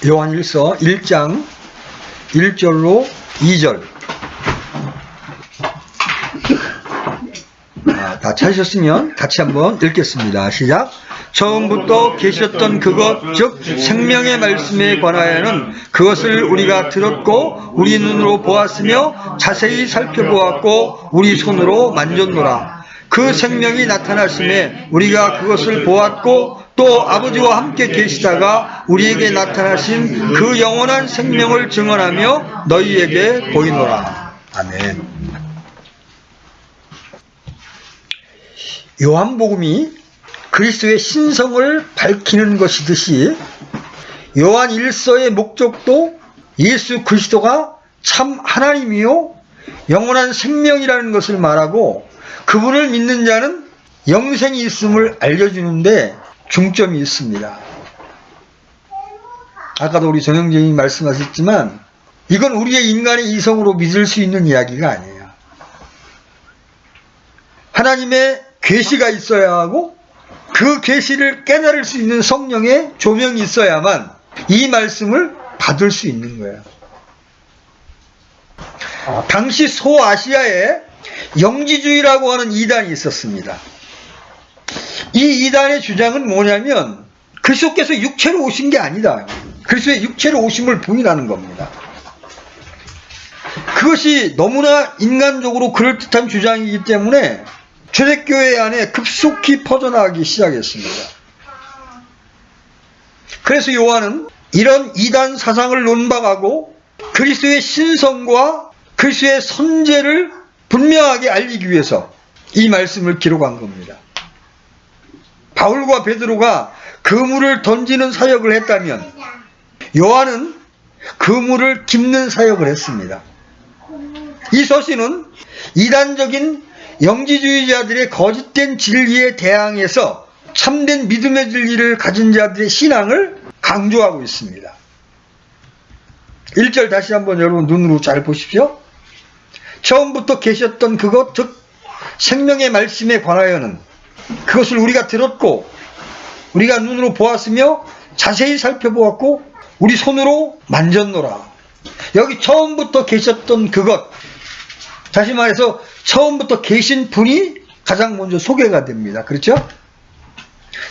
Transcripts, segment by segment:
요한일서 1장 1절로 2절. 다 찾으셨으면 같이 한번 읽겠습니다. 시작. 처음부터 계셨던 그것, 즉 생명의 말씀에 관하여는 그것을 우리가 들었고 우리 눈으로 보았으며 자세히 살펴보았고 우리 손으로 만졌노라. 그 생명이 나타나심에 우리가 그것을 보았고 또 아버지와 함께 계시다가 우리에게 나타나신 그 영원한 생명을 증언하며 너희에게 보이노라. 아멘. 요한복음이 그리스도의 신성을 밝히는 것이듯이 요한 1서의 목적도 예수 그리스도가 참 하나님이요 영원한 생명이라는 것을 말하고 그분을 믿는 자는 영생이 있음을 알려주는데 중점이 있습니다. 아까도 우리 정영재님이 말씀하셨지만 이건 우리의 인간의 이성으로 믿을 수 있는 이야기가 아니에요. 하나님의 계시가 있어야 하고 그 계시를 깨달을 수 있는 성령의 조명이 있어야만 이 말씀을 받을 수 있는 거예요. 당시 소아시아에 영지주의라고 하는 이단이 있었습니다. 이 이단의 주장은 뭐냐면 그리스도께서 육체로 오신 게 아니다. 그리스도의 육체로 오심을 부인하는 겁니다. 그것이 너무나 인간적으로 그럴듯한 주장이기 때문에 초대교회 안에 급속히 퍼져나가기 시작했습니다. 그래서 요한은 이런 이단 사상을 논박하고 그리스도의 신성과 그리스도의 선제를 분명하게 알리기 위해서 이 말씀을 기록한 겁니다. 바울과 베드로가 그물을 던지는 사역을 했다면 요한은 그물을 깁는 사역을 했습니다. 이 서신은 이단적인 영지주의자들의 거짓된 진리에 대항해서 참된 믿음의 진리를 가진 자들의 신앙을 강조하고 있습니다. 1절 다시 한번 여러분 눈으로 잘 보십시오. 처음부터 계셨던 그것, 즉 생명의 말씀에 관하여는 그것을 우리가 들었고 우리가 눈으로 보았으며 자세히 살펴보았고 우리 손으로 만졌노라. 여기 처음부터 계셨던 그것, 다시 말해서 처음부터 계신 분이 가장 먼저 소개가 됩니다. 그렇죠?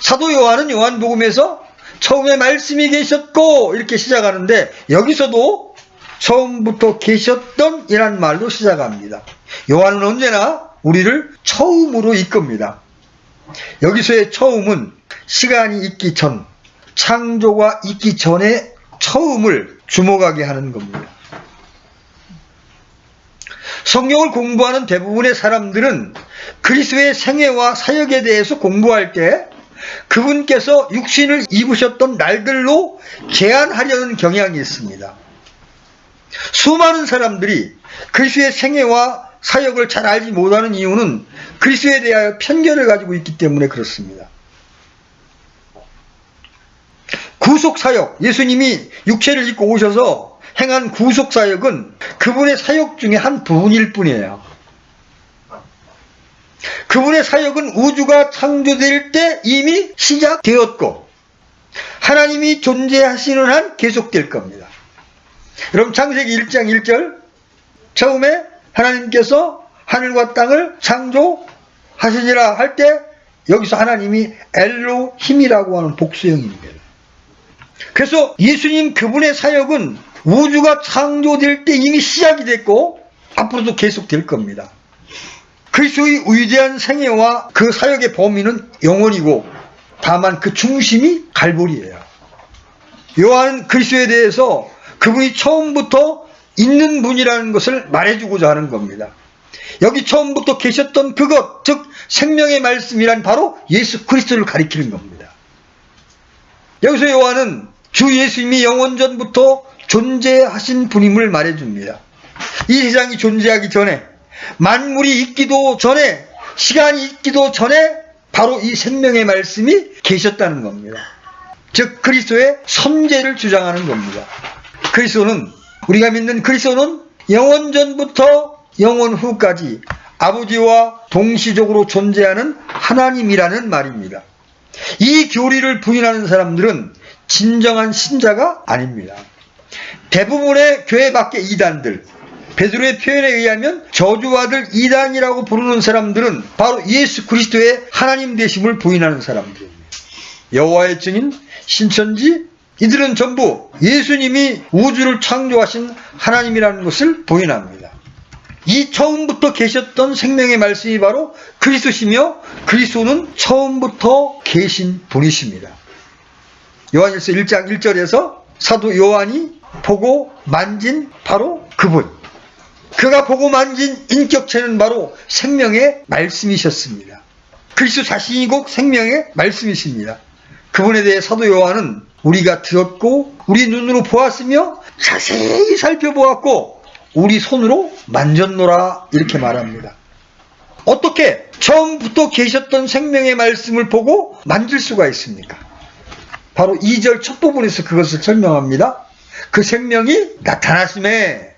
사도 요한은 요한복음에서 처음에 말씀이 계셨고 이렇게 시작하는데 여기서도 처음부터 계셨던 이란 말로 시작합니다. 요한은 언제나 우리를 처음으로 이끕니다. 여기서의 처음은 시간이 있기 전, 창조가 있기 전에 처음을 주목하게 하는 겁니다. 성경을 공부하는 대부분의 사람들은 그리스도의 생애와 사역에 대해서 공부할 때 그분께서 육신을 입으셨던 날들로 제한하려는 경향이 있습니다. 수많은 사람들이 그리스도의 생애와 사역을 잘 알지 못하는 이유는 그리스도에 대하여 편견을 가지고 있기 때문에 그렇습니다. 구속사역, 예수님이 육체를 입고 오셔서 행한 구속사역은 그분의 사역 중에 한 부분일 뿐이에요. 그분의 사역은 우주가 창조될 때 이미 시작되었고 하나님이 존재하시는 한 계속될 겁니다. 여러분 창세기 1장 1절 처음에 하나님께서 하늘과 땅을 창조하시니라 할 때 여기서 하나님이 엘로힘이라고 하는 복수형입니다. 그래서 예수님 그분의 사역은 우주가 창조될 때 이미 시작이 됐고 앞으로도 계속될 겁니다. 그리스도의 위대한 생애와 그 사역의 범위는 영원이고 다만 그 중심이 갈보리예요. 요한은 그리스도에 대해서 그분이 처음부터 있는 분이라는 것을 말해주고자 하는 겁니다. 여기 처음부터 계셨던 그것, 즉 생명의 말씀이란 바로 예수 그리스도를 가리키는 겁니다. 여기서 요한은 주 예수님이 영원전부터 존재하신 분임을 말해줍니다. 이 세상이 존재하기 전에, 만물이 있기도 전에, 시간이 있기도 전에 바로 이 생명의 말씀이 계셨다는 겁니다. 즉 그리스도의 선제를 주장하는 겁니다. 그리스도는, 우리가 믿는 그리스도는 영원전부터 영원 후까지 아버지와 동시적으로 존재하는 하나님이라는 말입니다. 이 교리를 부인하는 사람들은 진정한 신자가 아닙니다. 대부분의 교회 밖의 이단들, 베드로의 표현에 의하면 저주받을 이단이라고 부르는 사람들은 바로 예수 그리스도의 하나님 되심을 부인하는 사람들입니다. 여호와의 증인, 신천지, 이들은 전부 예수님이 우주를 창조하신 하나님이라는 것을 부인합니다. 이 처음부터 계셨던 생명의 말씀이 바로 그리스도시며 그리스도는 처음부터 계신 분이십니다. 요한일서 1장 1절에서 사도 요한이 보고 만진 바로 그분, 그가 보고 만진 인격체는 바로 생명의 말씀이셨습니다. 그리스도 자신이 곧 생명의 말씀이십니다. 그분에 대해 사도 요한은 우리가 들었고 우리 눈으로 보았으며 자세히 살펴보았고 우리 손으로 만졌노라 이렇게 말합니다. 어떻게 처음부터 계셨던 생명의 말씀을 보고 만질 수가 있습니까? 바로 2절 첫 부분에서 그것을 설명합니다. 그 생명이 나타나심에,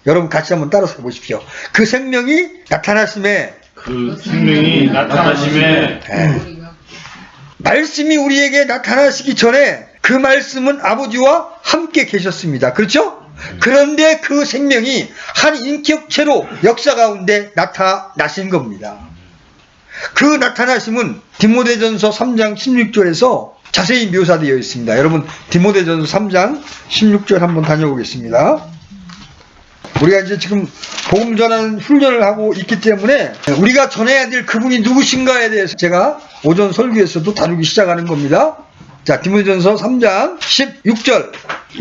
여러분 같이 한번 따라서 해보십시오. 그 생명이 나타나심에, 그 생명이 나타나심에. 네. 말씀이 우리에게 나타나시기 전에 그 말씀은 아버지와 함께 계셨습니다. 그렇죠? 그런데 그 생명이 한 인격체로 역사 가운데 나타나신 겁니다. 그 나타나심은 디모데전서 3장 16절에서 자세히 묘사되어 있습니다. 여러분 디모데전서 3장 16절 한번 다녀보겠습니다. 우리가 이제 지금 복음 전하는 훈련을 하고 있기 때문에 우리가 전해야 될 그분이 누구신가에 대해서 제가 오전 설교에서도 다루기 시작하는 겁니다. 자, 디모데전서 3장 16절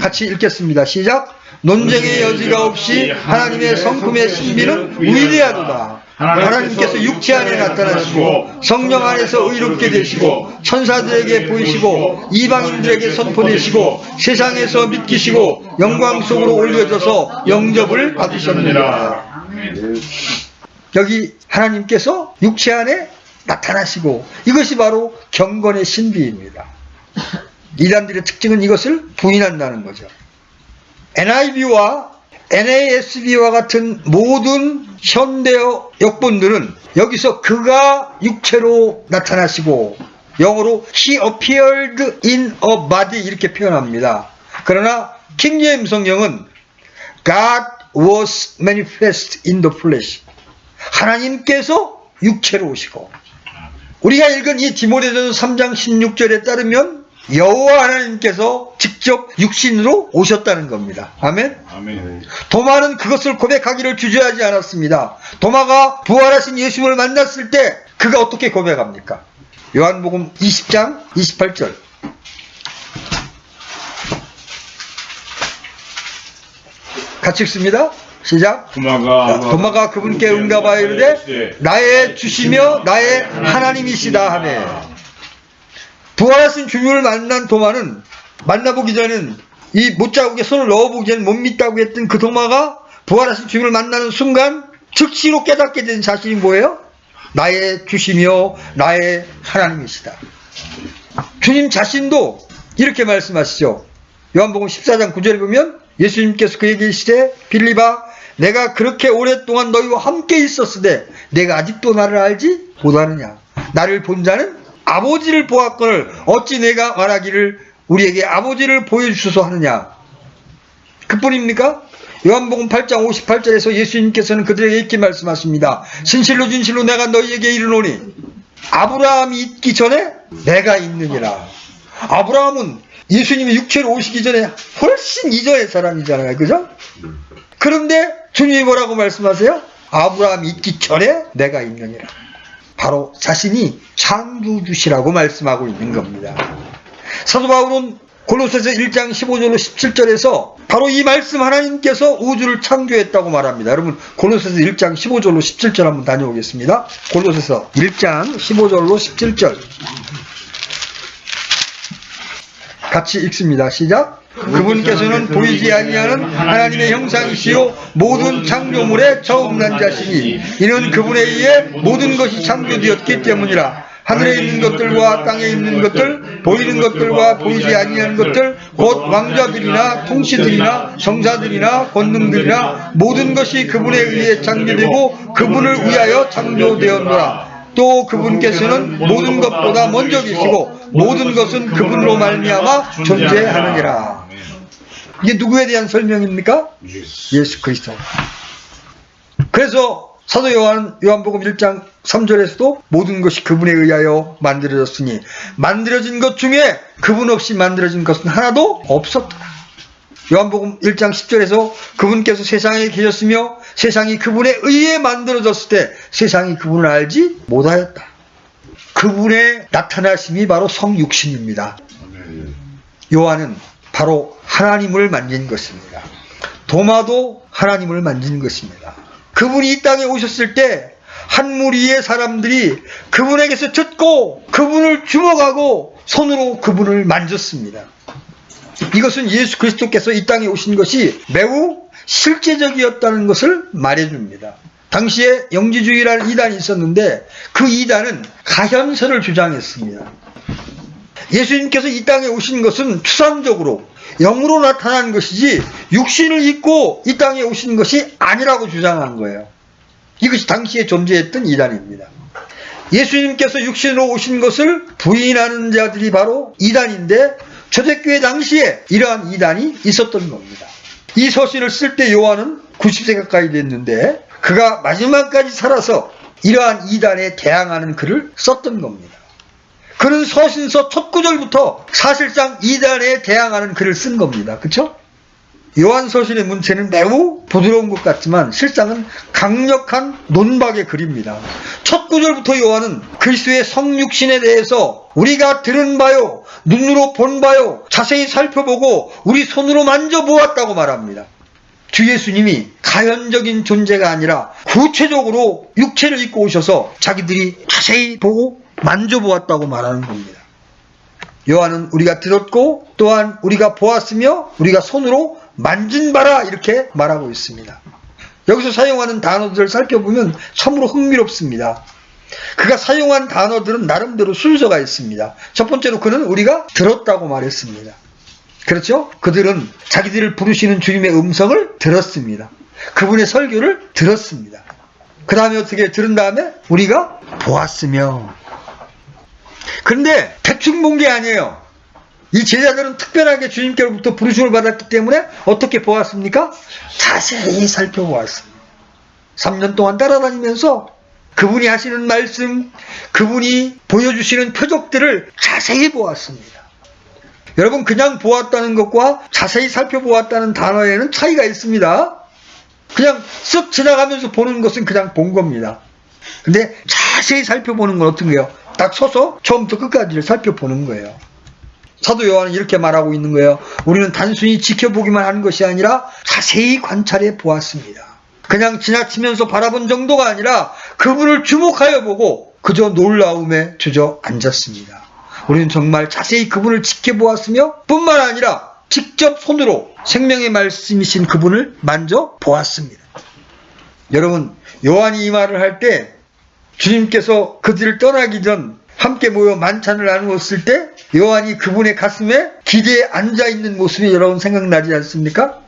같이 읽겠습니다. 시작. 논쟁의 여지가 없이 하나님의 성품의 신비는 위대하도다. 하나님께서 육체 안에 나타나시고 성령 안에서 의롭게 되시고 천사들에게 보이시고 이방인들에게 선포되시고 세상에서 믿기시고 영광 속으로 올려져서 영접을 받으셨느니라. 여기 하나님께서 육체 안에 나타나시고, 이것이 바로 경건의 신비입니다. 이단들의 특징은 이것을 부인한다는 거죠. NIV와 NASB와 같은 모든 현대어 역본들은 여기서 그가 육체로 나타나시고, 영어로 He appeared in a body 이렇게 표현합니다. 그러나 킹제임스 성경은 God was manifest in the flesh, 하나님께서 육체로 오시고, 우리가 읽은 이 디모데전서 3장 16절에 따르면 여호와 하나님께서 직접 육신으로 오셨다는 겁니다. 아멘? 아멘. 도마는 그것을 고백하기를 주저하지 않았습니다. 도마가 부활하신 예수님을 만났을 때 그가 어떻게 고백합니까? 요한복음 20장 28절. 같이 읽습니다. 시작. 도마가 그분께 응답하여 이르되 나의 주시며 나의 하나님이시다 하매. 부활하신 주님을 만난 도마는, 만나보기 전에는 이 못자국에 손을 넣어보기 전에 못 믿다고 했던 그 도마가 부활하신 주님을 만나는 순간 즉시로 깨닫게 된 자신이 뭐예요? 나의 주시며 나의 하나님이시다. 주님 자신도 이렇게 말씀하시죠. 요한복음 14장 9절에 보면 예수님께서 그에게 이르시되 빌립아, 내가 그렇게 오랫동안 너희와 함께 있었으되 내가 아직도 나를 알지 못하느냐. 나를 본 자는 아버지를 보았거늘 어찌 내가 말하기를 우리에게 아버지를 보여주소서 하느냐. 그뿐입니까? 요한복음 8장 58절에서 예수님께서는 그들에게 이렇게 말씀하십니다. 진실로 진실로 내가 너희에게 이르노니 아브라함이 있기 전에 내가 있느니라. 아브라함은 예수님이 육체로 오시기 전에 훨씬 이전의 사람이잖아요. 그죠? 그런데 주님이 뭐라고 말씀하세요? 아브라함이 있기 전에 내가 있느니라. 바로 자신이 창조주시라고 말씀하고 있는 겁니다. 사도 바울은 골로새서 1장 15절로 17절에서 바로 이 말씀, 하나님께서 우주를 창조했다고 말합니다. 여러분 골로새서 1장 15절로 17절 한번 다녀오겠습니다. 골로새서 1장 15절로 17절 같이 읽습니다. 시작. 그분께서는 보이지 아니하는 하나님의 형상이시요 모든 창조물의 처음 난 자시니 이는 그분에 의해 모든 것이 창조되었기 때문이라. 하늘에 있는 것들과 땅에 있는 것들, 보이는 것들과 보이지 아니하는 것들, 곧 왕자들이나 통치들이나 정사들이나 권능들이나 모든 것이 그분에 의해 창조되고 그분을 위하여 창조되었노라. 또 그분께서는 모든 것보다 먼저 계시고 모든 것은 그분으로 말미암아 존재하느니라. 이게 누구에 대한 설명입니까? 예수 그리스도. 그래서 사도 요한복음 1장 3절에서도 모든 것이 그분에 의하여 만들어졌으니 만들어진 것 중에 그분 없이 만들어진 것은 하나도 없었다. 요한복음 1장 10절에서 그분께서 세상에 계셨으며 세상이 그분에 의해 만들어졌을 때 세상이 그분을 알지 못하였다. 그분의 나타나심이 바로 성육신입니다. 요한은 바로 하나님을 만진 것입니다. 도마도 하나님을 만진 것입니다. 그분이 이 땅에 오셨을 때 한 무리의 사람들이 그분에게서 듣고 그분을 주목하고 손으로 그분을 만졌습니다. 이것은 예수 그리스도께서 이 땅에 오신 것이 매우 실제적이었다는 것을 말해줍니다. 당시에 영지주의라는 이단이 있었는데 그 이단은 가현설을 주장했습니다. 예수님께서 이 땅에 오신 것은 추상적으로 영으로 나타난 것이지 육신을 입고 이 땅에 오신 것이 아니라고 주장한 거예요. 이것이 당시에 존재했던 이단입니다. 예수님께서 육신으로 오신 것을 부인하는 자들이 바로 이단인데 초대교회 당시에 이러한 이단이 있었던 겁니다. 이 서신을 쓸 때 요한은 90세 가까이 됐는데 그가 마지막까지 살아서 이러한 이단에 대항하는 글을 썼던 겁니다. 그는 서신서 첫 구절부터 사실상 이단에 대항하는 글을 쓴 겁니다. 그렇죠? 요한 서신의 문체는 매우 부드러운 것 같지만 실상은 강력한 논박의 글입니다. 첫 구절부터 요한은 그리스도의 성육신에 대해서 우리가 들은 바요, 눈으로 본 바요, 자세히 살펴보고 우리 손으로 만져보았다고 말합니다. 주 예수님이 가연적인 존재가 아니라 구체적으로 육체를 입고 오셔서 자기들이 자세히 보고 만져보았다고 말하는 겁니다. 요한은 우리가 들었고 또한 우리가 보았으며 우리가 손으로 만진 바라 이렇게 말하고 있습니다. 여기서 사용하는 단어들을 살펴보면 참으로 흥미롭습니다. 그가 사용한 단어들은 나름대로 순서가 있습니다. 첫 번째로 그는 우리가 들었다고 말했습니다. 그렇죠? 그들은 자기들을 부르시는 주님의 음성을 들었습니다. 그분의 설교를 들었습니다. 그 다음에 어떻게 들은 다음에 우리가 보았으며. 그런데 대충 본 게 아니에요. 이 제자들은 특별하게 주님께로부터 부르심을 받았기 때문에 어떻게 보았습니까? 자세히 살펴보았습니다. 3년 동안 따라다니면서 그분이 하시는 말씀, 그분이 보여주시는 표적들을 자세히 보았습니다. 여러분, 그냥 보았다는 것과 자세히 살펴보았다는 단어에는 차이가 있습니다. 그냥 쓱 지나가면서 보는 것은 그냥 본 겁니다. 근데 자세히 살펴보는 건 어떤 거예요? 딱 서서 처음부터 끝까지를 살펴보는 거예요. 사도 요한은 이렇게 말하고 있는 거예요. 우리는 단순히 지켜보기만 한 것이 아니라 자세히 관찰해 보았습니다. 그냥 지나치면서 바라본 정도가 아니라 그분을 주목하여 보고 그저 놀라움에 주저앉았습니다. 우리는 정말 자세히 그분을 지켜보았으며 뿐만 아니라 직접 손으로 생명의 말씀이신 그분을 만져보았습니다. 여러분, 요한이 이 말을 할 때 주님께서 그들을 떠나기 전 함께 모여 만찬을 나누었을 때 요한이 그분의 가슴에 기대에 앉아있는 모습이 여러분 생각나지 않습니까?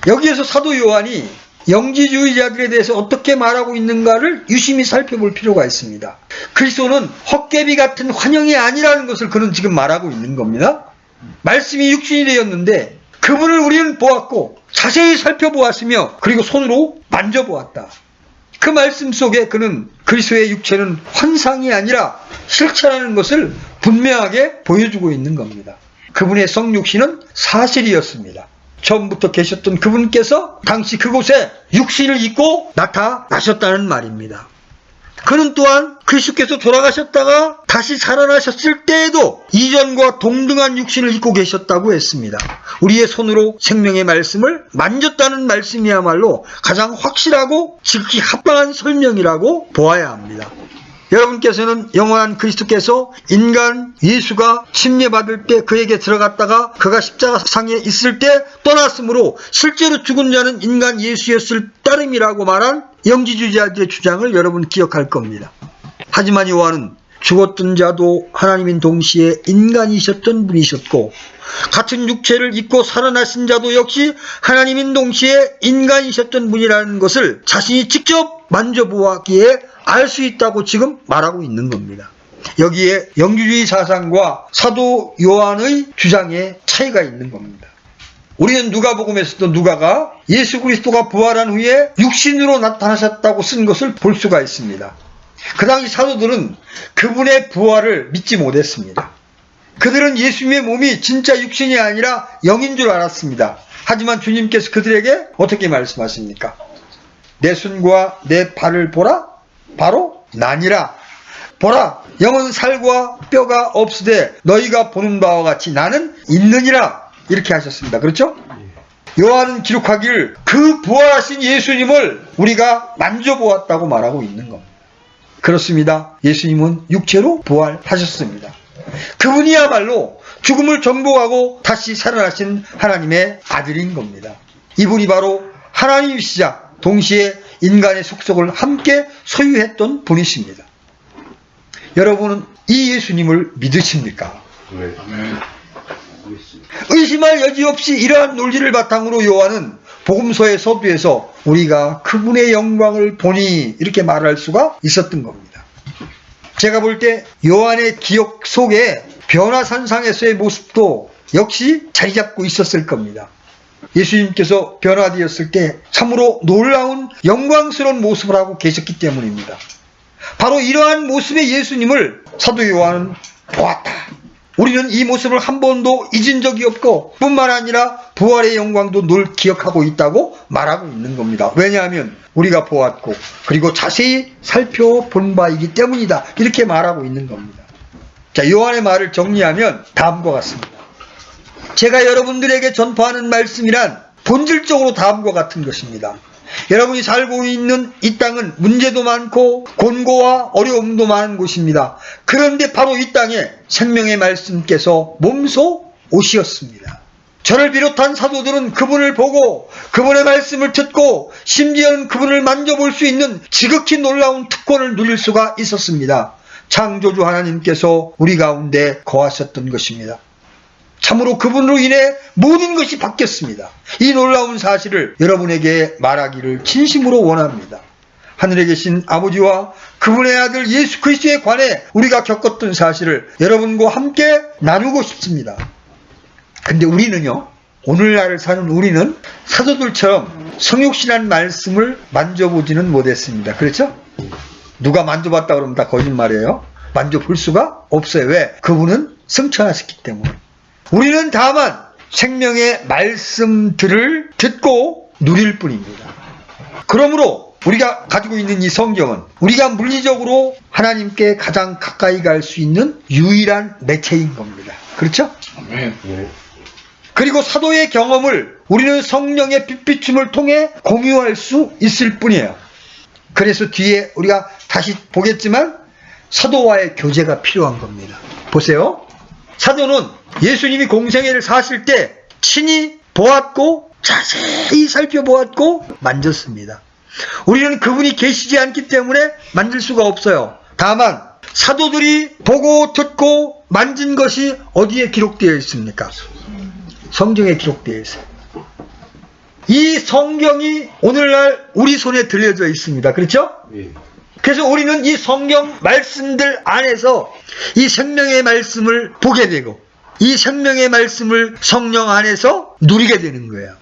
여기에서 사도 요한이 영지주의자들에 대해서 어떻게 말하고 있는가를 유심히 살펴볼 필요가 있습니다. 그리스도는 헛개비 같은 환영이 아니라는 것을 그는 지금 말하고 있는 겁니다. 말씀이 육신이 되었는데 그분을 우리는 보았고 자세히 살펴보았으며 그리고 손으로 만져보았다. 그 말씀 속에 그는 그리스도의 육체는 환상이 아니라 실체라는 것을 분명하게 보여주고 있는 겁니다. 그분의 성육신은 사실이었습니다. 처음부터 계셨던 그분께서 당시 그곳에 육신을 입고 나타나셨다는 말입니다. 그는 또한 그리스도께서 돌아가셨다가 다시 살아나셨을 때에도 이전과 동등한 육신을 입고 계셨다고 했습니다. 우리의 손으로 생명의 말씀을 만졌다는 말씀이야말로 가장 확실하고 지극히 합당한 설명이라고 보아야 합니다. 여러분께서는 영원한 그리스도께서 인간 예수가 침례받을 때 그에게 들어갔다가 그가 십자가상에 있을 때 떠났으므로 실제로 죽은 자는 인간 예수였을 따름이라고 말한 영지주의자들의 주장을 여러분 기억할 겁니다. 하지만 요한은 죽었던 자도 하나님인 동시에 인간이셨던 분이셨고 같은 육체를 입고 살아나신 자도 역시 하나님인 동시에 인간이셨던 분이라는 것을 자신이 직접 만져보았기에 알 수 있다고 지금 말하고 있는 겁니다. 여기에 영주주의 사상과 사도 요한의 주장에 차이가 있는 겁니다. 우리는 누가복음에서도 누가가 예수 그리스도가 부활한 후에 육신으로 나타나셨다고 쓴 것을 볼 수가 있습니다. 그 당시 사도들은 그분의 부활을 믿지 못했습니다. 그들은 예수님의 몸이 진짜 육신이 아니라 영인 줄 알았습니다. 하지만 주님께서 그들에게 어떻게 말씀하십니까? 내 손과 내 발을 보라? 바로 나니라. 보라, 영은 살과 뼈가 없으되 너희가 보는 바와 같이 나는 있느니라. 이렇게 하셨습니다. 그렇죠? 요한은 기록하기를 그 부활하신 예수님을 우리가 만져보았다고 말하고 있는 겁니다. 그렇습니다. 예수님은 육체로 부활하셨습니다. 그분이야말로 죽음을 정복하고 다시 살아나신 하나님의 아들인 겁니다. 이분이 바로 하나님이시자 동시에 인간의 속성을 함께 소유했던 분이십니다. 여러분은 이 예수님을 믿으십니까? 네. 의심할 여지 없이 이러한 논리를 바탕으로 요한은 복음서의 서두에서 우리가 그분의 영광을 보니 이렇게 말할 수가 있었던 겁니다. 제가 볼 때 요한의 기억 속에 변화산상에서의 모습도 역시 자리 잡고 있었을 겁니다. 예수님께서 변화되었을 때 참으로 놀라운 영광스러운 모습을 하고 계셨기 때문입니다. 바로 이러한 모습의 예수님을 사도 요한은 보았다. 우리는 이 모습을 한 번도 잊은 적이 없고 뿐만 아니라 부활의 영광도 늘 기억하고 있다고 말하고 있는 겁니다. 왜냐하면 우리가 보았고 그리고 자세히 살펴본 바이기 때문이다. 이렇게 말하고 있는 겁니다. 자, 요한의 말을 정리하면 다음과 같습니다. 제가 여러분들에게 전파하는 말씀이란 본질적으로 다음과 같은 것입니다. 여러분이 살고 있는 이 땅은 문제도 많고 곤고와 어려움도 많은 곳입니다. 그런데 바로 이 땅에 생명의 말씀께서 몸소 오시었습니다. 저를 비롯한 사도들은 그분을 보고 그분의 말씀을 듣고 심지어는 그분을 만져볼 수 있는 지극히 놀라운 특권을 누릴 수가 있었습니다. 창조주 하나님께서 우리 가운데 거하셨던 것입니다. 참으로 그분으로 인해 모든 것이 바뀌었습니다. 이 놀라운 사실을 여러분에게 말하기를 진심으로 원합니다. 하늘에 계신 아버지와 그분의 아들 예수 그리스도에 관해 우리가 겪었던 사실을 여러분과 함께 나누고 싶습니다. 근데 우리는요, 오늘날을 사는 우리는 사도들처럼 성육신한 말씀을 만져보지는 못했습니다. 그렇죠? 누가 만져봤다 그러면 다 거짓말이에요. 만져볼 수가 없어요. 왜? 그분은 승천하셨기 때문에. 우리는 다만 생명의 말씀들을 듣고 누릴 뿐입니다. 그러므로 우리가 가지고 있는 이 성경은 우리가 물리적으로 하나님께 가장 가까이 갈 수 있는 유일한 매체인 겁니다. 그렇죠? 네. 그리고 사도의 경험을 우리는 성령의 빛비춤을 통해 공유할 수 있을 뿐이에요. 그래서 뒤에 우리가 다시 보겠지만 사도와의 교제가 필요한 겁니다. 보세요. 사도는 예수님이 공생애를 사실 때 친히 보았고 자세히 살펴보았고 만졌습니다. 우리는 그분이 계시지 않기 때문에 만질 수가 없어요. 다만 사도들이 보고 듣고 만진 것이 어디에 기록되어 있습니까? 성경에 기록되어 있어요. 이 성경이 오늘날 우리 손에 들려져 있습니다. 그렇죠? 네. 그래서 우리는 이 성경 말씀들 안에서 이 생명의 말씀을 보게 되고 이 생명의 말씀을 성령 안에서 누리게 되는 거예요.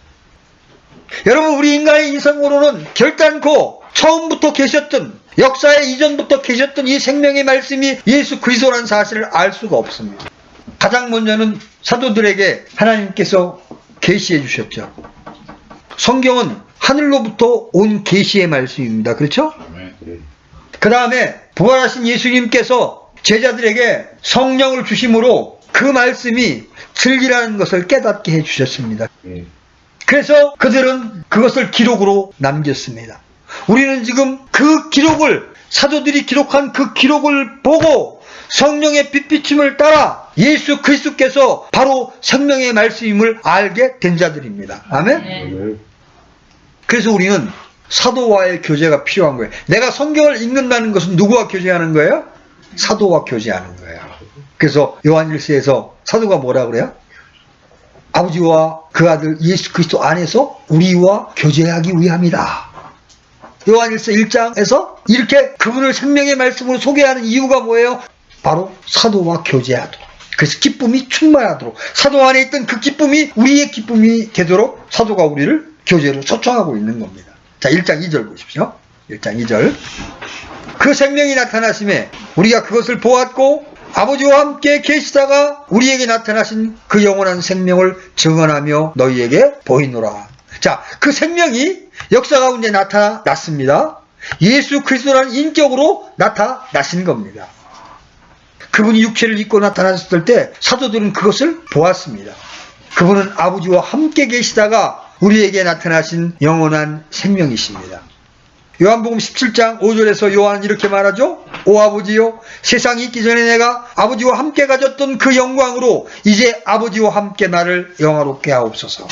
여러분, 우리 인간의 인성으로는 결단코 처음부터 계셨던, 역사의 이전부터 계셨던 이 생명의 말씀이 예수 그리스도라는 사실을 알 수가 없습니다. 가장 먼저는 사도들에게 하나님께서 계시해 주셨죠. 성경은 하늘로부터 온 계시의 말씀입니다. 그렇죠? 네. 그 다음에 부활하신 예수님께서 제자들에게 성령을 주심으로 그 말씀이 진리라는 것을 깨닫게 해주셨습니다. 네. 그래서 그들은 그것을 기록으로 남겼습니다. 우리는 지금 그 기록을, 사도들이 기록한 그 기록을 보고 성령의 빛비침을 따라 예수 그리스도께서 바로 생명의 말씀임을 알게 된 자들입니다. 아멘? 네. 그래서 우리는 사도와의 교제가 필요한 거예요. 내가 성경을 읽는다는 것은 누구와 교제하는 거예요? 사도와 교제하는 거예요. 그래서 요한일서에서 사도가 뭐라 그래요? 아버지와 그 아들 예수 그리스도 안에서 우리와 교제하기 위함이다. 요한일서 1장에서 이렇게 그분을 생명의 말씀으로 소개하는 이유가 뭐예요? 바로 사도와 교제하도록. 그래서 기쁨이 충만하도록. 사도 안에 있던 그 기쁨이 우리의 기쁨이 되도록 사도가 우리를 교제로 초청하고 있는 겁니다. 자, 1장 2절 보십시오. 1장 2절. 그 생명이 나타나심에 우리가 그것을 보았고 아버지와 함께 계시다가 우리에게 나타나신 그 영원한 생명을 증언하며 너희에게 보이노라. 자, 그 생명이 역사 가운데 나타났습니다. 예수 그리스도라는 인격으로 나타나신 겁니다. 그분이 육체를 입고 나타났을 때 사도들은 그것을 보았습니다. 그분은 아버지와 함께 계시다가 우리에게 나타나신 영원한 생명이십니다. 요한복음 17장 5절에서 요한은 이렇게 말하죠. 오 아버지요, 세상이 있기 전에 내가 아버지와 함께 가졌던 그 영광으로 이제 아버지와 함께 나를 영화롭게 하옵소서.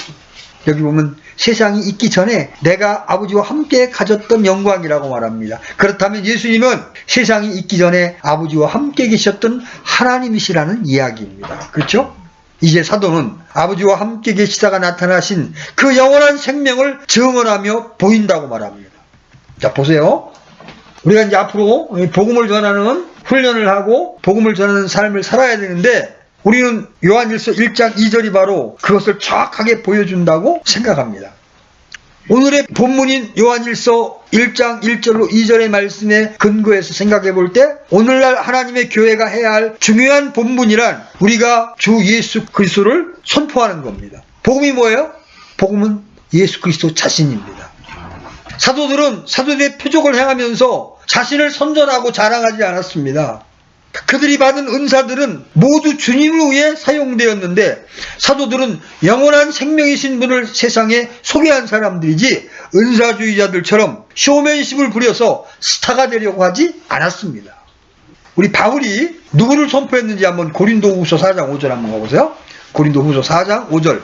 여기 보면 세상이 있기 전에 내가 아버지와 함께 가졌던 영광이라고 말합니다. 그렇다면 예수님은 세상이 있기 전에 아버지와 함께 계셨던 하나님이시라는 이야기입니다. 그렇죠? 이제 사도는 아버지와 함께 계시다가 나타나신 그 영원한 생명을 증언하며 보인다고 말합니다. 자, 보세요. 우리가 이제 앞으로 복음을 전하는 훈련을 하고 복음을 전하는 삶을 살아야 되는데 우리는 요한일서 1장 2절이 바로 그것을 정확하게 보여준다고 생각합니다. 오늘의 본문인 요한일서 1장 1절로 2절의 말씀에 근거해서 생각해 볼 때 오늘날 하나님의 교회가 해야 할 중요한 본문이란 우리가 주 예수 그리스도를 선포하는 겁니다. 복음이 뭐예요? 복음은 예수 그리스도 자신입니다. 사도들은 사도들의 표적을 행하면서 자신을 선전하고 자랑하지 않았습니다. 그들이 받은 은사들은 모두 주님을 위해 사용되었는데 사도들은 영원한 생명이신 분을 세상에 소개한 사람들이지 은사주의자들처럼 쇼맨십을 부려서 스타가 되려고 하지 않았습니다. 우리 바울이 누구를 선포했는지 한번 고린도후서 4장 5절 한번 가보세요. 고린도후서 4장 5절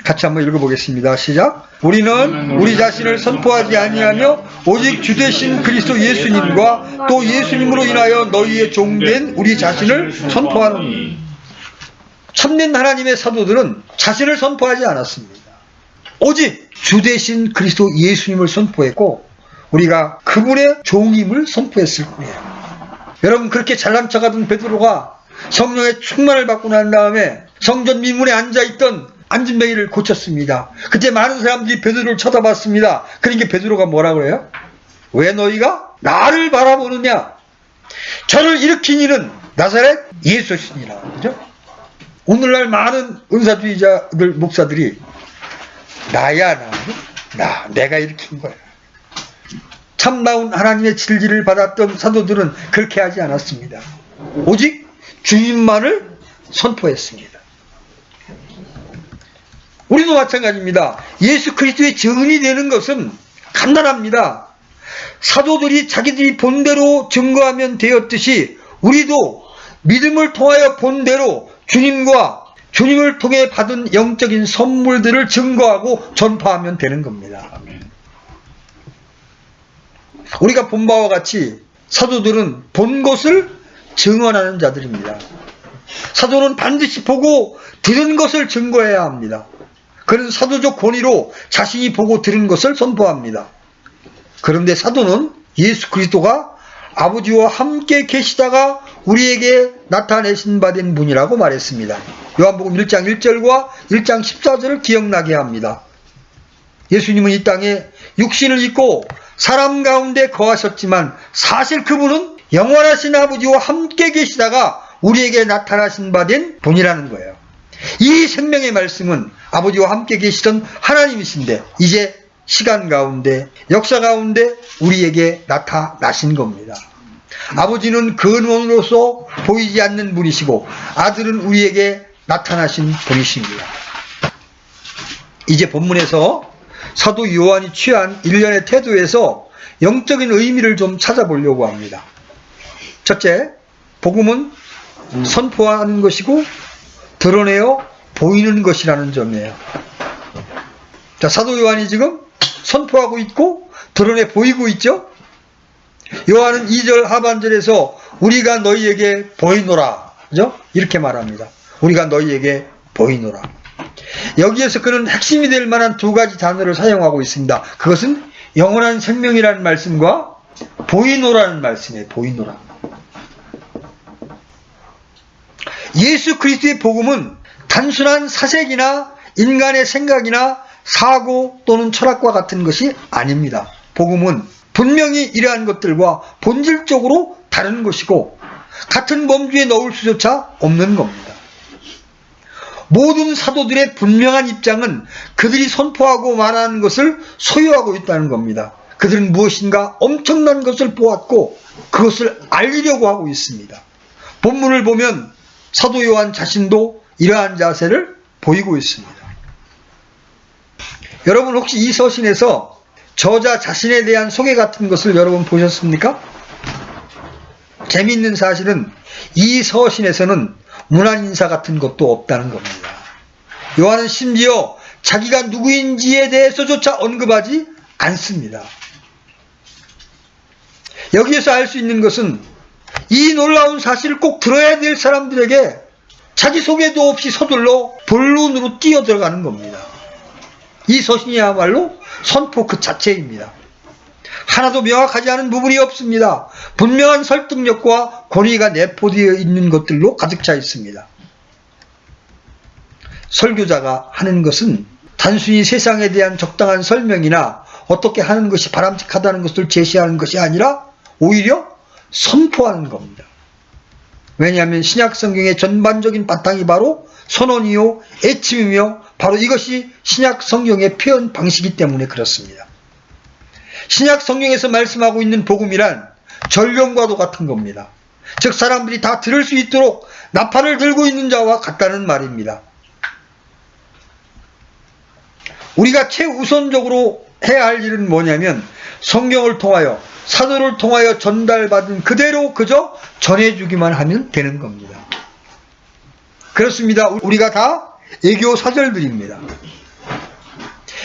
같이 한번 읽어보겠습니다. 시작. 우리는 우리 자신을 선포하지 아니하며 오직 주되신 그리스도 예수님과 또 예수님으로 인하여 너희의 종된 우리 자신을 선포하노니. 참된 하나님의 사도들은 자신을 선포하지 않았습니다. 오직 주되신 그리스도 예수님을 선포했고 우리가 그분의 종임을 선포했을 거예요. 여러분, 그렇게 잘난 척하던 베드로가 성령의 충만을 받고 난 다음에 성전 미문에 앉아있던 안진뱅이를 고쳤습니다. 그때 많은 사람들이 베드로를 쳐다봤습니다. 그러니까 베드로가 뭐라 그래요? 왜 너희가 나를 바라보느냐? 저를 일으킨 이는 나사렛 예수시니라. 그죠? 오늘날 많은 은사주의자들 목사들이 나야 내가 일으킨 거야. 참다운 하나님의 진리를 받았던 사도들은 그렇게 하지 않았습니다. 오직 주님만을 선포했습니다. 우리도 마찬가지입니다. 예수 그리스도의 증인이 되는 것은 간단합니다. 사도들이 자기들이 본대로 증거하면 되었듯이 우리도 믿음을 통하여 본대로 주님과 주님을 통해 받은 영적인 선물들을 증거하고 전파하면 되는 겁니다. 우리가 본 바와 같이 사도들은 본 것을 증언하는 자들입니다. 사도는 반드시 보고 들은 것을 증거해야 합니다. 그런 사도적 권위로 자신이 보고 들은 것을 선포합니다. 그런데 사도는 예수 그리스도가 아버지와 함께 계시다가 우리에게 나타내신 바 된 분이라고 말했습니다. 요한복음 1장 1절과 1장 14절을 기억나게 합니다. 예수님은 이 땅에 육신을 입고 사람 가운데 거하셨지만 사실 그분은 영원하신 아버지와 함께 계시다가 우리에게 나타나신 바 된 분이라는 거예요. 이 생명의 말씀은 아버지와 함께 계시던 하나님이신데 이제 시간 가운데 역사 가운데 우리에게 나타나신 겁니다. 아버지는 근원으로서 보이지 않는 분이시고 아들은 우리에게 나타나신 분이십니다. 이제 본문에서 사도 요한이 취한 일련의 태도에서 영적인 의미를 좀 찾아보려고 합니다. 첫째, 복음은 선포하는 것이고 드러내어 보이는 것이라는 점이에요. 자, 사도 요한이 지금 선포하고 있고 드러내 보이고 있죠. 요한은 2절 하반절에서 우리가 너희에게 보이노라, 그죠? 이렇게 말합니다. 우리가 너희에게 보이노라. 여기에서 그는 핵심이 될 만한 두 가지 단어를 사용하고 있습니다. 그것은 영원한 생명이라는 말씀과 보이노라는 말씀이에요. 보이노라. 예수 그리스도의 복음은 단순한 사색이나 인간의 생각이나 사고 또는 철학과 같은 것이 아닙니다. 복음은 분명히 이러한 것들과 본질적으로 다른 것이고 같은 범주에 넣을 수조차 없는 겁니다. 모든 사도들의 분명한 입장은 그들이 선포하고 말하는 것을 소유하고 있다는 겁니다. 그들은 무엇인가 엄청난 것을 보았고 그것을 알리려고 하고 있습니다. 본문을 보면 사도 요한 자신도 이러한 자세를 보이고 있습니다. 여러분 혹시 이 서신에서 저자 자신에 대한 소개 같은 것을 여러분 보셨습니까? 재미있는 사실은 이 서신에서는 문안 인사 같은 것도 없다는 겁니다. 요한은 심지어 자기가 누구인지에 대해서조차 언급하지 않습니다. 여기에서 알 수 있는 것은 이 놀라운 사실을 꼭 들어야 될 사람들에게 자기 소개도 없이 서둘러 본론으로 뛰어들어가는 겁니다. 이 서신이야말로 선포 그 자체입니다. 하나도 명확하지 않은 부분이 없습니다. 분명한 설득력과 권위가 내포되어 있는 것들로 가득 차 있습니다. 설교자가 하는 것은 단순히 세상에 대한 적당한 설명이나 어떻게 하는 것이 바람직하다는 것을 제시하는 것이 아니라 오히려 선포하는 겁니다. 왜냐하면 신약 성경의 전반적인 바탕이 바로 선언이요 애침이며 바로 이것이 신약 성경의 표현 방식이기 때문에 그렇습니다. 신약 성경에서 말씀하고 있는 복음이란 전령과도 같은 겁니다. 즉 사람들이 다 들을 수 있도록 나팔을 들고 있는 자와 같다는 말입니다. 우리가 최우선적으로 해야 할 일은 뭐냐면 성경을 통하여 사도를 통하여 전달받은 그대로 그저 전해주기만 하면 되는 겁니다. 그렇습니다. 우리가 다 애교 사절들입니다.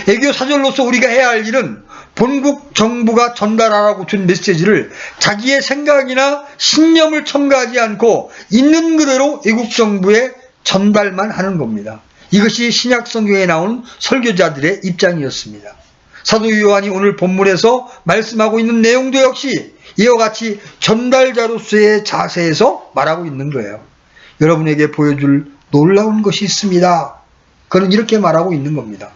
애교 사절로서 우리가 해야 할 일은 본국 정부가 전달하라고 준 메시지를 자기의 생각이나 신념을 첨가하지 않고 있는 그대로 애국 정부에 전달만 하는 겁니다. 이것이 신약 성경에 나오는 설교자들의 입장이었습니다. 사도 요한이 오늘 본문에서 말씀하고 있는 내용도 역시 이와 같이 전달자로서의 자세에서 말하고 있는 거예요. 여러분에게 보여줄 놀라운 것이 있습니다. 그는 이렇게 말하고 있는 겁니다.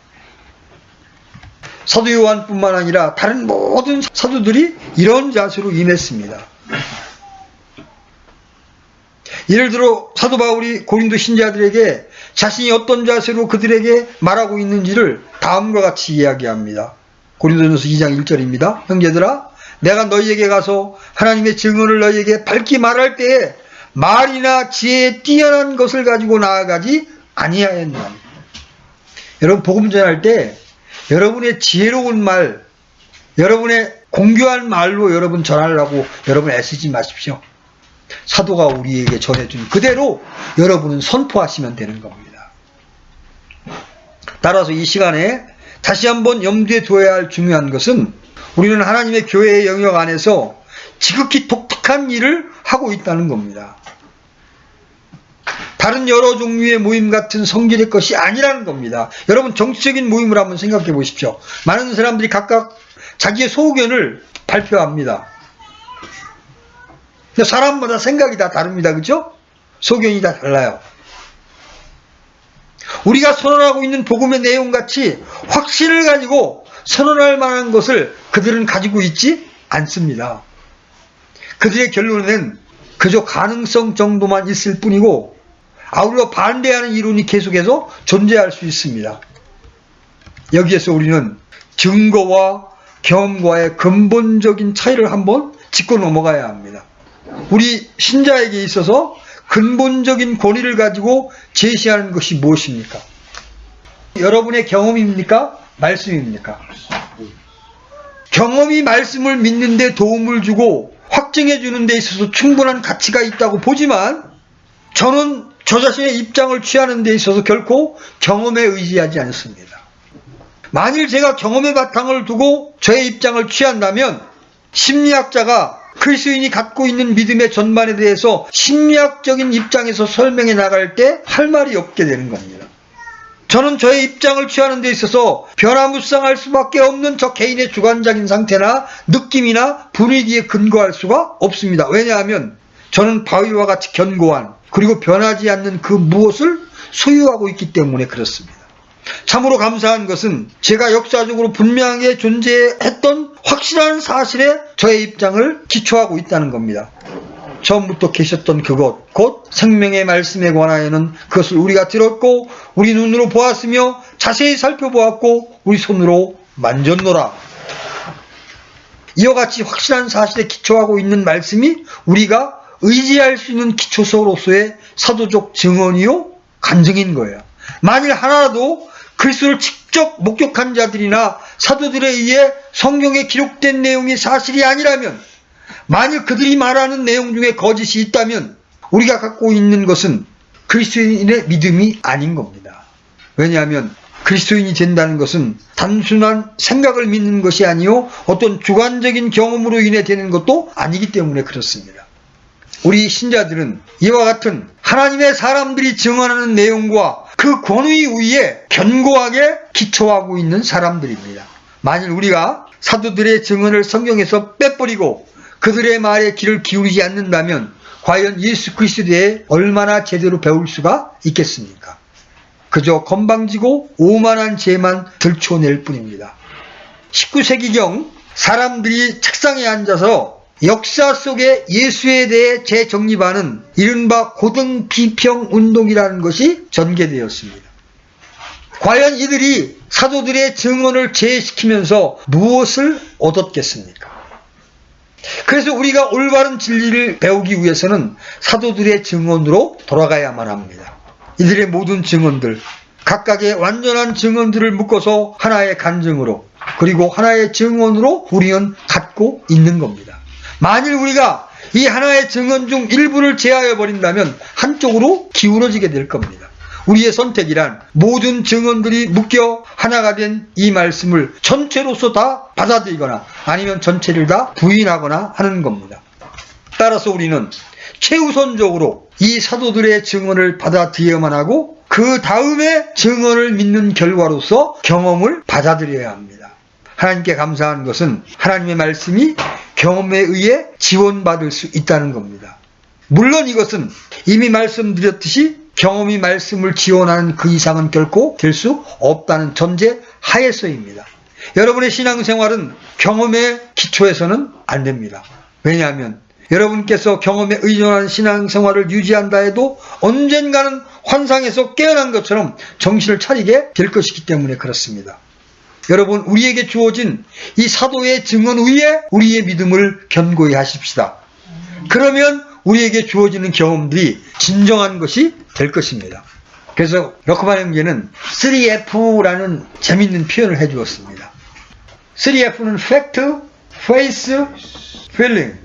사도 요한뿐만 아니라 다른 모든 사도들이 이런 자세로 임했습니다. 예를 들어 사도 바울이 고린도 신자들에게 자신이 어떤 자세로 그들에게 말하고 있는지를 다음과 같이 이야기합니다. 고린도전서 2장 1절입니다. 형제들아 내가 너희에게 가서 하나님의 증언을 너희에게 밝히 말할 때에 말이나 지혜에 뛰어난 것을 가지고 나아가지 아니하였나. 여러분 복음 전할 때 여러분의 지혜로운 말, 여러분의 공교한 말로 여러분 전하려고 여러분 애쓰지 마십시오. 사도가 우리에게 전해준 그대로 여러분은 선포하시면 되는 겁니다. 따라서 이 시간에 다시 한번 염두에 두어야 할 중요한 것은 우리는 하나님의 교회의 영역 안에서 지극히 독특한 일을 하고 있다는 겁니다. 다른 여러 종류의 모임 같은 성질의 것이 아니라는 겁니다. 여러분 정치적인 모임을 한번 생각해 보십시오. 많은 사람들이 각각 자기의 소견을 발표합니다. 사람마다 생각이 다 다릅니다. 그렇죠? 소견이 다 달라요. 우리가 선언하고 있는 복음의 내용같이 확신을 가지고 선언할 만한 것을 그들은 가지고 있지 않습니다. 그들의 결론은 그저 가능성 정도만 있을 뿐이고 아울러 반대하는 이론이 계속해서 존재할 수 있습니다. 여기에서 우리는 증거와 경험과의 근본적인 차이를 한번 짚고 넘어가야 합니다. 우리 신자에게 있어서 근본적인 권위를 가지고 제시하는 것이 무엇입니까? 여러분의 경험입니까? 말씀입니까? 경험이 말씀을 믿는 데 도움을 주고 확증해 주는 데 있어서 충분한 가치가 있다고 보지만 저는 저 자신의 입장을 취하는 데 있어서 결코 경험에 의지하지 않습니다. 만일 제가 경험의 바탕을 두고 저의 입장을 취한다면 심리학자가 그리스도인이 갖고 있는 믿음의 전반에 대해서 심리학적인 입장에서 설명해 나갈 때 할 말이 없게 되는 겁니다. 저는 저의 입장을 취하는 데 있어서 변화무쌍할 수밖에 없는 저 개인의 주관적인 상태나 느낌이나 분위기에 근거할 수가 없습니다. 왜냐하면 저는 바위와 같이 견고한 그리고 변하지 않는 그 무엇을 소유하고 있기 때문에 그렇습니다. 참으로 감사한 것은 제가 역사적으로 분명하게 존재했던 확실한 사실에 저의 입장을 기초하고 있다는 겁니다. 처음부터 계셨던 그것, 곧 생명의 말씀에 관하여는 그것을 우리가 들었고 우리 눈으로 보았으며 자세히 살펴보았고 우리 손으로 만졌노라. 이와 같이 확실한 사실에 기초하고 있는 말씀이 우리가 의지할 수 있는 기초서로서의 사도적 증언이요 간증인 거예요. 만일 하나라도 그리스도를 직접 목격한 자들이나 사도들에 의해 성경에 기록된 내용이 사실이 아니라면, 만일 그들이 말하는 내용 중에 거짓이 있다면 우리가 갖고 있는 것은 그리스도인의 믿음이 아닌 겁니다. 왜냐하면 그리스도인이 된다는 것은 단순한 생각을 믿는 것이 아니요 어떤 주관적인 경험으로 인해 되는 것도 아니기 때문에 그렇습니다. 우리 신자들은 이와 같은 하나님의 사람들이 증언하는 내용과 그 권위 위에 견고하게 기초하고 있는 사람들입니다. 만일 우리가 사도들의 증언을 성경에서 빼버리고 그들의 말에 귀를 기울이지 않는다면 과연 예수 그리스도에 대해 얼마나 제대로 배울 수가 있겠습니까? 그저 건방지고 오만한 죄만 들춰낼 뿐입니다. 19세기경 사람들이 책상에 앉아서 역사 속에 예수에 대해 재정립하는 이른바 고등비평운동이라는 것이 전개되었습니다. 과연 이들이 사도들의 증언을 제시키면서 무엇을 얻었겠습니까? 그래서 우리가 올바른 진리를 배우기 위해서는 사도들의 증언으로 돌아가야만 합니다. 이들의 모든 증언들, 각각의 완전한 증언들을 묶어서 하나의 간증으로 그리고 하나의 증언으로 우리는 갖고 있는 겁니다. 만일 우리가 이 하나의 증언 중 일부를 제하여 버린다면 한쪽으로 기울어지게 될 겁니다. 우리의 선택이란 모든 증언들이 묶여 하나가 된 이 말씀을 전체로서 다 받아들이거나 아니면 전체를 다 부인하거나 하는 겁니다. 따라서 우리는 최우선적으로 이 사도들의 증언을 받아들여야만 하고 그 다음에 증언을 믿는 결과로서 경험을 받아들여야 합니다. 하나님께 감사한 것은 하나님의 말씀이 경험에 의해 지원받을 수 있다는 겁니다. 물론 이것은 이미 말씀드렸듯이 경험이 말씀을 지원하는 그 이상은 결코 될 수 없다는 전제 하에서입니다. 여러분의 신앙생활은 경험의 기초에서는 안 됩니다. 왜냐하면 여러분께서 경험에 의존한 신앙생활을 유지한다 해도 언젠가는 환상에서 깨어난 것처럼 정신을 차리게 될 것이기 때문에 그렇습니다. 여러분, 우리에게 주어진 이 사도의 증언 위에 우리의 믿음을 견고히 하십시다. 그러면 우리에게 주어지는 경험들이 진정한 것이 될 것입니다. 그래서 러커만 형제는 3F라는 재밌는 표현을 해주었습니다. 3F는 Fact, Faith, Feeling.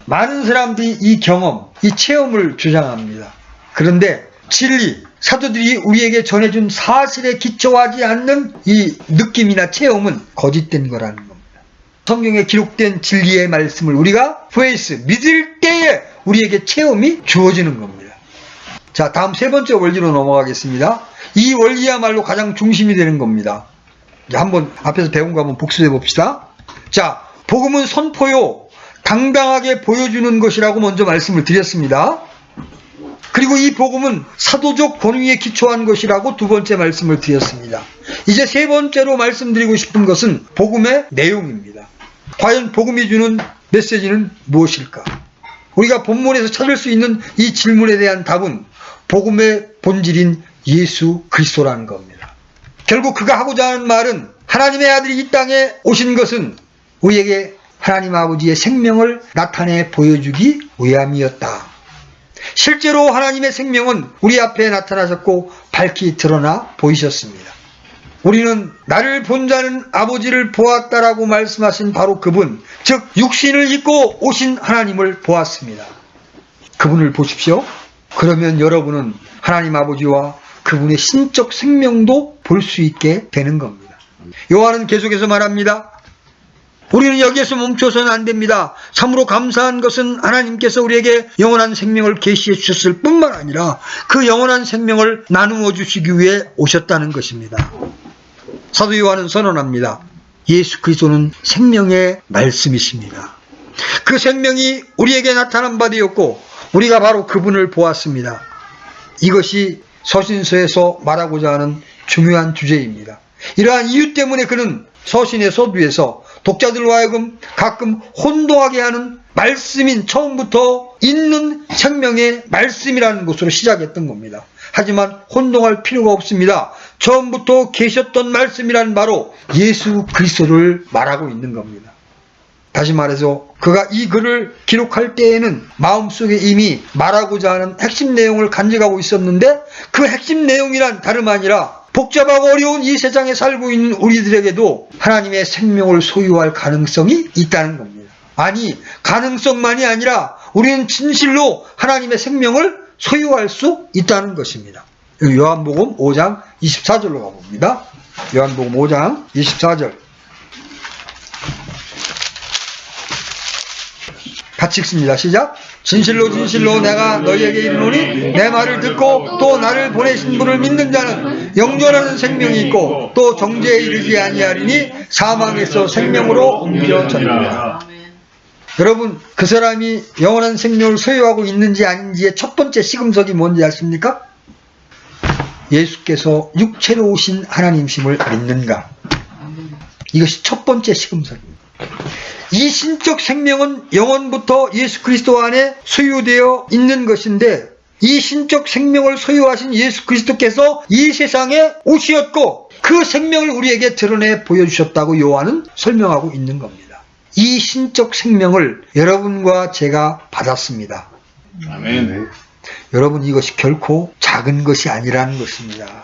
많은 사람들이 이 경험, 이 체험을 주장합니다. 그런데 진리, 사도들이 우리에게 전해준 사실에 기초하지 않는 이 느낌이나 체험은 거짓된 거라는 겁니다. 성경에 기록된 진리의 말씀을 우리가 faith, 믿을 때에 우리에게 체험이 주어지는 겁니다. 자, 다음 세 번째 원리로 넘어가겠습니다. 이 원리야말로 가장 중심이 되는 겁니다. 한번 앞에서 배운 거 한번 복습해 봅시다. 자, 복음은 선포요, 당당하게 보여주는 것이라고 먼저 말씀을 드렸습니다. 그리고 이 복음은 사도적 권위에 기초한 것이라고 두 번째 말씀을 드렸습니다. 이제 세 번째로 말씀드리고 싶은 것은 복음의 내용입니다. 과연 복음이 주는 메시지는 무엇일까? 우리가 본문에서 찾을 수 있는 이 질문에 대한 답은 복음의 본질인 예수 그리스도라는 겁니다. 결국 그가 하고자 하는 말은 하나님의 아들이 이 땅에 오신 것은 우리에게 하나님 아버지의 생명을 나타내 보여주기 위함이었다. 실제로 하나님의 생명은 우리 앞에 나타나셨고 밝히 드러나 보이셨습니다. 우리는 나를 본 자는 아버지를 보았다라고 말씀하신 바로 그분, 즉 육신을 입고 오신 하나님을 보았습니다. 그분을 보십시오. 그러면 여러분은 하나님 아버지와 그분의 신적 생명도 볼 수 있게 되는 겁니다. 요한은 계속해서 말합니다. 우리는 여기에서 멈춰서는 안 됩니다. 참으로 감사한 것은 하나님께서 우리에게 영원한 생명을 계시해 주셨을 뿐만 아니라 그 영원한 생명을 나누어 주시기 위해 오셨다는 것입니다. 사도 요한은 선언합니다. 예수 그리스도는 생명의 말씀이십니다. 그 생명이 우리에게 나타난 바 되었고 우리가 바로 그분을 보았습니다. 이것이 서신서에서 말하고자 하는 중요한 주제입니다. 이러한 이유 때문에 그는 서신의 서두에서 독자들로 하여금 가끔 혼동하게 하는 말씀인 처음부터 있는 생명의 말씀이라는 것으로 시작했던 겁니다. 하지만 혼동할 필요가 없습니다. 처음부터 계셨던 말씀이란 바로 예수 그리스도를 말하고 있는 겁니다. 다시 말해서 그가 이 글을 기록할 때에는 마음속에 이미 말하고자 하는 핵심 내용을 간직하고 있었는데 그 핵심 내용이란 다름 아니라 복잡하고 어려운 이 세상에 살고 있는 우리들에게도 하나님의 생명을 소유할 가능성이 있다는 겁니다. 아니, 가능성만이 아니라 우리는 진실로 하나님의 생명을 소유할 수 있다는 것입니다. 요한복음 5장 24절로 가봅니다. 요한복음 5장 24절. 같이 읽습니다. 시작. 진실로 진실로 내가 너희에게 이르노니 내 말을 듣고 또 나를 보내신 분을 믿는 자는 영존하는 생명이 있고 또 정죄에 이르지 아니하리니 사망에서 생명으로 옮겨졌느니라. 여러분, 그 사람이 영원한 생명을 소유하고 있는지 아닌지의 첫 번째 시금석이 뭔지 아십니까? 예수께서 육체로 오신 하나님심을 믿는가? 이것이 첫 번째 시금석입니다. 이 신적 생명은 영원부터 예수 그리스도 안에 소유되어 있는 것인데 이 신적 생명을 소유하신 예수 그리스도께서 이 세상에 오셨고 그 생명을 우리에게 드러내 보여주셨다고 요한은 설명하고 있는 겁니다. 이 신적 생명을 여러분과 제가 받았습니다. 아멘. 여러분, 이것이 결코 작은 것이 아니라는 것입니다.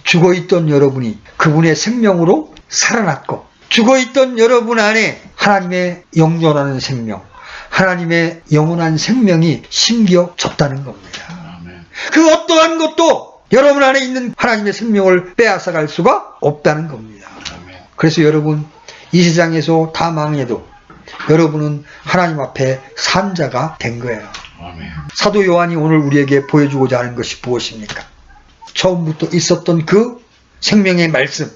죽어있던 여러분이 그분의 생명으로 살아났고 죽어있던 여러분 안에 하나님의 영존하는 생명, 하나님의 영원한 생명이 심겨졌다는 겁니다. 아멘. 그 어떠한 것도 여러분 안에 있는 하나님의 생명을 빼앗아갈 수가 없다는 겁니다. 아멘. 그래서 여러분, 이 세상에서 다 망해도 여러분은 하나님 앞에 산 자가 된 거예요. 아멘. 사도 요한이 오늘 우리에게 보여주고자 하는 것이 무엇입니까? 처음부터 있었던 그 생명의 말씀,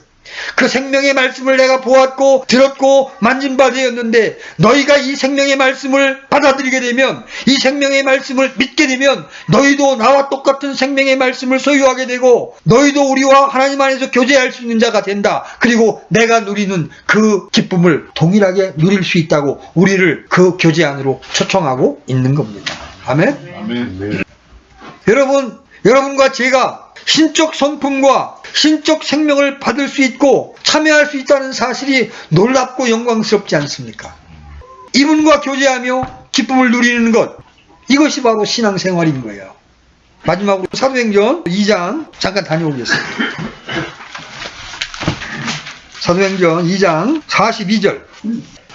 그 생명의 말씀을 내가 보았고 들었고 만진 바 되었는데 너희가 이 생명의 말씀을 받아들이게 되면, 이 생명의 말씀을 믿게 되면 너희도 나와 똑같은 생명의 말씀을 소유하게 되고 너희도 우리와 하나님 안에서 교제할 수 있는 자가 된다. 그리고 내가 누리는 그 기쁨을 동일하게 누릴 수 있다고 우리를 그 교제 안으로 초청하고 있는 겁니다. 아멘? 아멘. 여러분과 제가 신적 성품과 신적 생명을 받을 수 있고 참여할 수 있다는 사실이 놀랍고 영광스럽지 않습니까? 이분과 교제하며 기쁨을 누리는 것, 이것이 바로 신앙생활인 거예요. 마지막으로 사도행전 2장 잠깐 다녀오겠습니다. 사도행전 2장 42절.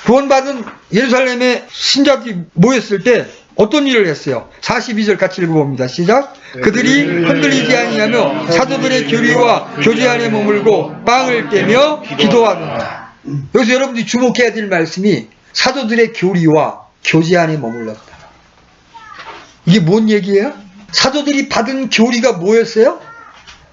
구원받은 예루살렘의 신자들이 모였을 때 어떤 일을 했어요? 42절 같이 읽어봅니다. 시작. 그들이 흔들리지 아니하며 사도들의 교리와 교제 안에 머물고 빵을 떼며 기도하는다. 여기서 여러분들이 주목해야 될 말씀이 사도들의 교리와 교제 안에 머물렀다. 이게 뭔 얘기예요? 사도들이 받은 교리가 뭐였어요?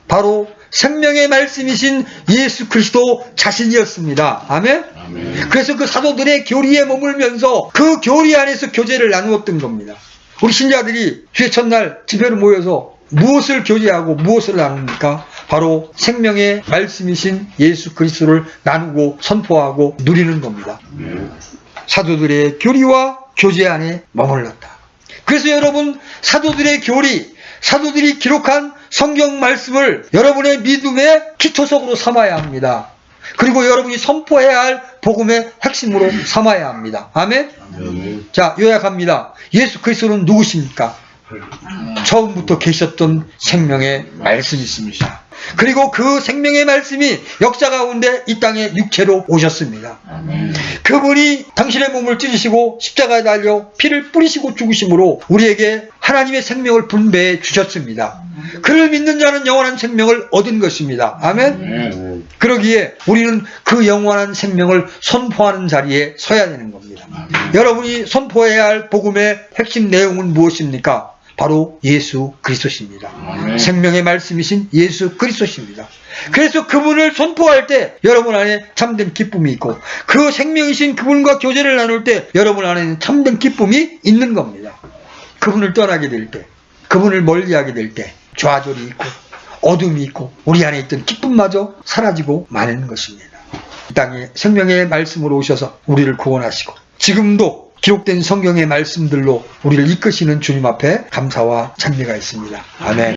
바로 생명의 말씀이신 예수 그리스도 자신이었습니다. 아멘? 아멘. 그래서 그 사도들의 교리에 머물면서 그 교리 안에서 교제를 나누었던 겁니다. 우리 신자들이 주의 첫날 집회로 모여서 무엇을 교제하고 무엇을 나눕니까? 바로 생명의 말씀이신 예수 그리스도를 나누고 선포하고 누리는 겁니다. 사도들의 교리와 교제 안에 머물렀다. 그래서 여러분, 사도들의 교리, 사도들이 기록한 성경 말씀을 여러분의 믿음의 기초석으로 삼아야 합니다. 그리고 여러분이 선포해야 할 복음의 핵심으로 삼아야 합니다. 아멘? 아멘. 자, 요약합니다. 예수 그리스도는 누구십니까? 처음부터 계셨던 생명의 말씀이십니다. 그리고 그 생명의 말씀이 역사 가운데 이 땅에 육체로 오셨습니다. 그분이 당신의 몸을 찢으시고 십자가에 달려 피를 뿌리시고 죽으심으로 우리에게 하나님의 생명을 분배해 주셨습니다. 그를 믿는 자는 영원한 생명을 얻은 것입니다. 아멘. 그러기에 우리는 그 영원한 생명을 선포하는 자리에 서야 되는 겁니다. 여러분이 선포해야 할 복음의 핵심 내용은 무엇입니까? 바로 예수 그리스도십니다. 생명의 말씀이신 예수 그리스도십니다. 그래서 그분을 선포할 때 여러분 안에 참된 기쁨이 있고, 그 생명이신 그분과 교제를 나눌 때 여러분 안에는 참된 기쁨이 있는 겁니다. 그분을 떠나게 될 때, 그분을 멀리하게 될 때 좌절이 있고 어둠이 있고 우리 안에 있던 기쁨마저 사라지고 마는 것입니다. 이 땅에 생명의 말씀으로 오셔서 우리를 구원하시고 지금도 기록된 성경의 말씀들로 우리를 이끄시는 주님 앞에 감사와 찬미가 있습니다. 아멘.